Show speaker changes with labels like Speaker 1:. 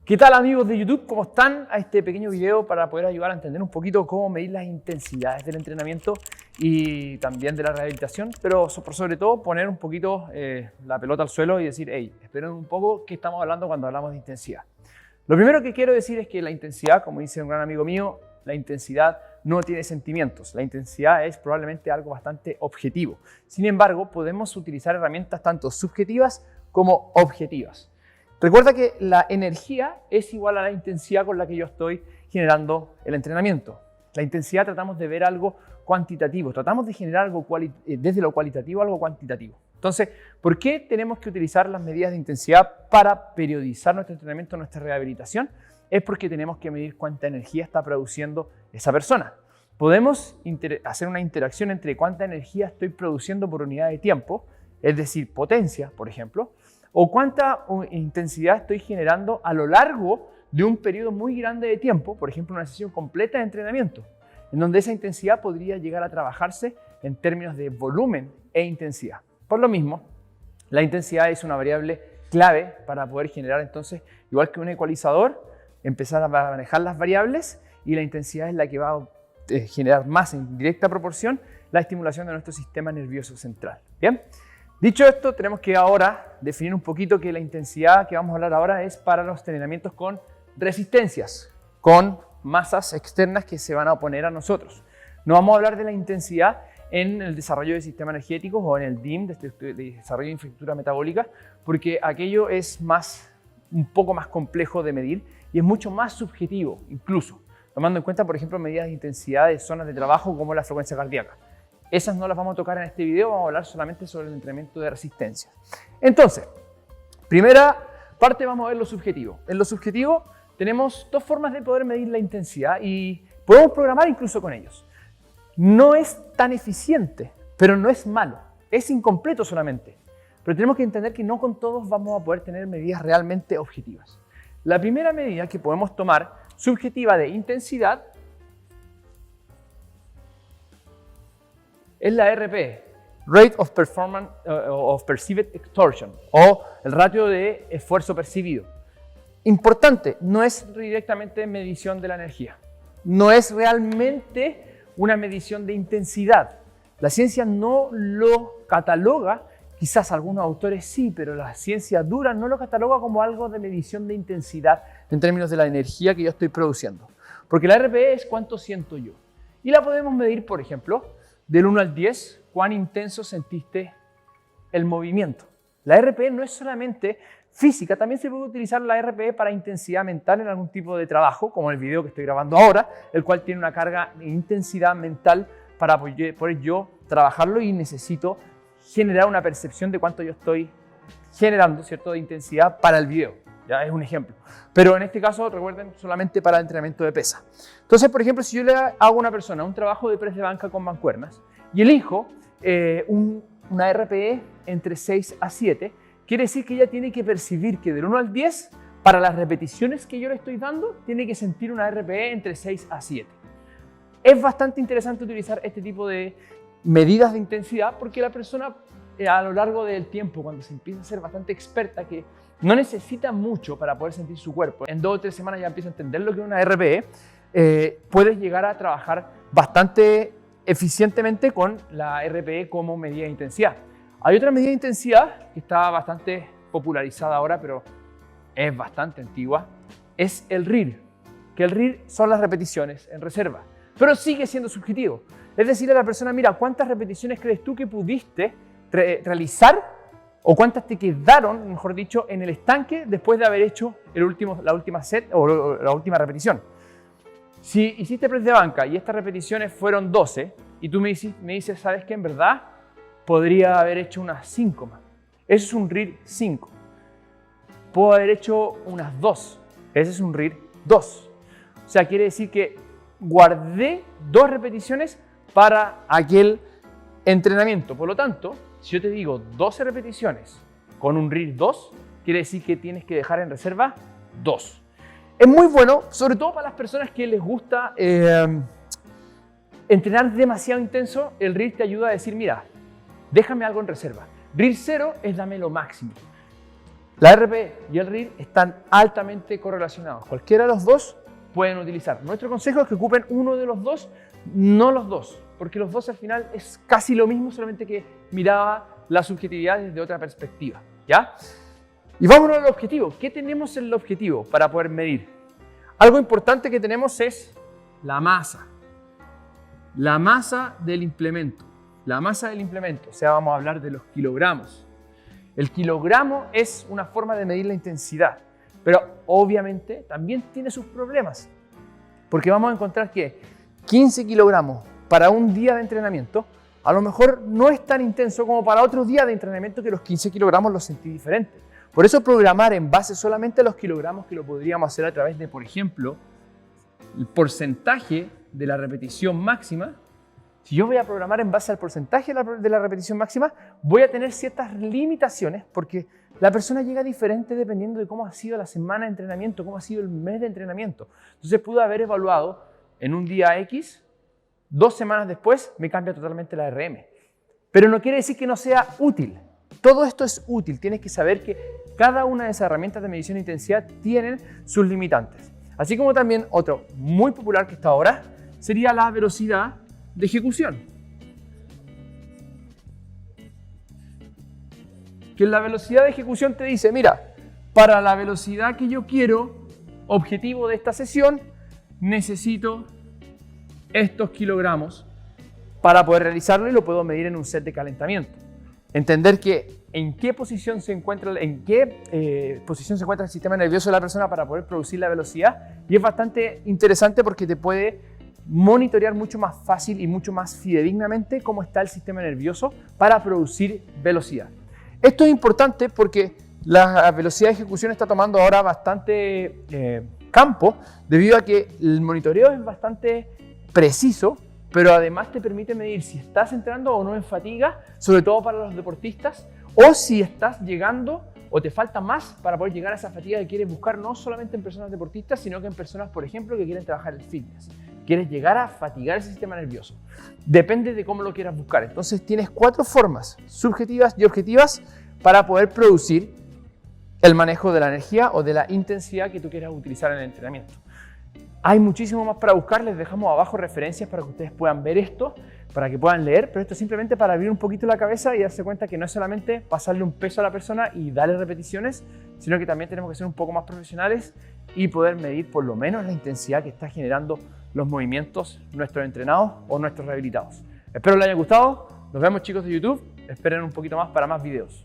Speaker 1: ¿Qué tal amigos de YouTube? ¿Cómo están? A este pequeño video para poder ayudar a entender un poquito cómo medir las intensidades del entrenamiento y también de la rehabilitación, pero por sobre todo poner un poquito la pelota al suelo y decir, hey, esperen un poco qué estamos hablando cuando hablamos de intensidad. Lo primero que quiero decir es que la intensidad, como dice un gran amigo mío, la intensidad no tiene sentimientos. La intensidad es probablemente algo bastante objetivo. Sin embargo, podemos utilizar herramientas tanto subjetivas como objetivas. Recuerda que la energía es igual a la intensidad con la que yo estoy generando el entrenamiento. La intensidad tratamos de ver algo cuantitativo, tratamos de generar algo desde lo cualitativo a algo cuantitativo. Entonces, ¿por qué tenemos que utilizar las medidas de intensidad para periodizar nuestro entrenamiento, nuestra rehabilitación? Es porque tenemos que medir cuánta energía está produciendo esa persona. Podemos hacer una interacción entre cuánta energía estoy produciendo por unidad de tiempo, es decir, potencia, por ejemplo, o cuánta intensidad estoy generando a lo largo de un periodo muy grande de tiempo, por ejemplo, una sesión completa de entrenamiento, en donde esa intensidad podría llegar a trabajarse en términos de volumen e intensidad. Por lo mismo, la intensidad es una variable clave para poder generar entonces, igual que un ecualizador, empezar a manejar las variables y la intensidad es la que va a generar más en directa proporción la estimulación de nuestro sistema nervioso central. ¿Bien? Dicho esto, tenemos que ahora definir un poquito que la intensidad que vamos a hablar ahora es para los entrenamientos con resistencias, con masas externas que se van a oponer a nosotros. No vamos a hablar de la intensidad en el desarrollo de sistemas energéticos o en el DIM, de desarrollo de infraestructura metabólica, porque aquello es un poco más complejo de medir y es mucho más subjetivo, incluso, tomando en cuenta, por ejemplo, medidas de intensidad de zonas de trabajo como la frecuencia cardíaca. Esas no las vamos a tocar en este video, vamos a hablar solamente sobre el entrenamiento de resistencia. Entonces, primera parte vamos a ver lo subjetivo. En lo subjetivo tenemos dos formas de poder medir la intensidad y podemos programar incluso con ellos. No es tan eficiente, pero no es malo, es incompleto solamente. Pero tenemos que entender que no con todos vamos a poder tener medidas realmente objetivas. La primera medida que podemos tomar subjetiva de intensidad es la RPE, Rate of Performance of Perceived Extortion, o el ratio de esfuerzo percibido. Importante, no es directamente medición de la energía, no es realmente una medición de intensidad. La ciencia no lo cataloga, quizás algunos autores sí, pero la ciencia dura no lo cataloga como algo de medición de intensidad en términos de la energía que yo estoy produciendo. Porque la RPE es cuánto siento yo. Y la podemos medir, por ejemplo, del 1 al 10, cuán intenso sentiste el movimiento. La RPE no es solamente física, también se puede utilizar la RPE para intensidad mental en algún tipo de trabajo, como el video que estoy grabando ahora, el cual tiene una carga de intensidad mental para poder yo trabajarlo y necesito generar una percepción de cuánto yo estoy generando, ¿cierto?, de intensidad para el video. Ya es un ejemplo. Pero en este caso, recuerden, solamente para el entrenamiento de pesa. Entonces, por ejemplo, si yo le hago a una persona un trabajo de press de banca con mancuernas y elijo una RPE entre 6 a 7, quiere decir que ella tiene que percibir que del 1 al 10, para las repeticiones que yo le estoy dando, tiene que sentir una RPE entre 6 a 7. Es bastante interesante utilizar este tipo de medidas de intensidad porque la persona a lo largo del tiempo, cuando se empieza a ser bastante experta, que no necesita mucho para poder sentir su cuerpo, en 2 o 3 semanas ya empieza a entender lo que es una RPE, puedes llegar a trabajar bastante eficientemente con la RPE como medida de intensidad. Hay otra medida de intensidad que está bastante popularizada ahora, pero es bastante antigua, es el RIR, que el RIR son las repeticiones en reserva, pero sigue siendo subjetivo. Es decir, a la persona, mira, ¿cuántas repeticiones crees tú que pudiste realizar o cuántas te quedaron, mejor dicho, en el estanque después de haber hecho la última set o la última repetición? Si hiciste press de banca y estas repeticiones fueron 12 y tú me dices, ¿sabes qué? En verdad podría haber hecho unas 5 más. Eso es un RIR 5. Puedo haber hecho unas 2. Ese es un RIR 2. O sea, quiere decir que guardé 2 repeticiones para aquel entrenamiento. Por lo tanto, si yo te digo 12 repeticiones con un RIR 2, quiere decir que tienes que dejar en reserva 2. Es muy bueno, sobre todo para las personas que les gusta entrenar demasiado intenso. El RIR te ayuda a decir, mira, déjame algo en reserva. RIR 0 es dame lo máximo. La RPE y el RIR están altamente correlacionados. Cualquiera de los dos pueden utilizar. Nuestro consejo es que ocupen uno de los dos, no los dos, porque los dos al final es casi lo mismo, solamente que miraba la subjetividad desde otra perspectiva, ¿ya? Y vámonos al objetivo. ¿Qué tenemos en el objetivo para poder medir? Algo importante que tenemos es la masa. La masa del implemento. La masa del implemento, o sea, vamos a hablar de los kilogramos. El kilogramo es una forma de medir la intensidad, pero obviamente también tiene sus problemas, porque vamos a encontrar que 15 kilogramos para un día de entrenamiento a lo mejor no es tan intenso como para otro día de entrenamiento que los 15 kilogramos los sentí diferentes. Por eso programar en base solamente a los kilogramos, que lo podríamos hacer a través de, por ejemplo, el porcentaje de la repetición máxima. Si yo voy a programar en base al porcentaje de la repetición máxima, voy a tener ciertas limitaciones porque la persona llega diferente dependiendo de cómo ha sido la semana de entrenamiento, cómo ha sido el mes de entrenamiento. Entonces pude haber evaluado en un día X, 2 semanas después me cambia totalmente la RM. Pero no quiere decir que no sea útil. Todo esto es útil. Tienes que saber que cada una de esas herramientas de medición de intensidad tienen sus limitantes. Así como también otro muy popular que está ahora sería la velocidad de ejecución. Que la velocidad de ejecución te dice, mira, para la velocidad que yo quiero, objetivo de esta sesión, necesito estos kilogramos para poder realizarlo y lo puedo medir en un set de calentamiento. Entender que en qué posición se encuentra el sistema nervioso de la persona para poder producir la velocidad, y es bastante interesante porque te puede monitorear mucho más fácil y mucho más fidedignamente cómo está el sistema nervioso para producir velocidad. Esto es importante porque la velocidad de ejecución está tomando ahora bastante campo debido a que el monitoreo es bastante preciso, pero además te permite medir si estás entrando o no en fatiga, sobre todo para los deportistas, o si estás llegando o te falta más para poder llegar a esa fatiga que quieres buscar, no solamente en personas deportistas, sino que en personas, por ejemplo, que quieren trabajar el fitness. Quieres llegar a fatigar ese sistema nervioso. Depende de cómo lo quieras buscar. Entonces tienes 4 formas subjetivas y objetivas para poder producir el manejo de la energía o de la intensidad que tú quieras utilizar en el entrenamiento. Hay muchísimo más para buscar, les dejamos abajo referencias para que ustedes puedan ver esto, para que puedan leer, pero esto es simplemente para abrir un poquito la cabeza y darse cuenta que no es solamente pasarle un peso a la persona y darle repeticiones, sino que también tenemos que ser un poco más profesionales y poder medir por lo menos la intensidad que está generando los movimientos nuestros entrenados o nuestros rehabilitados. Espero les haya gustado, nos vemos chicos de YouTube, esperen un poquito más para más videos.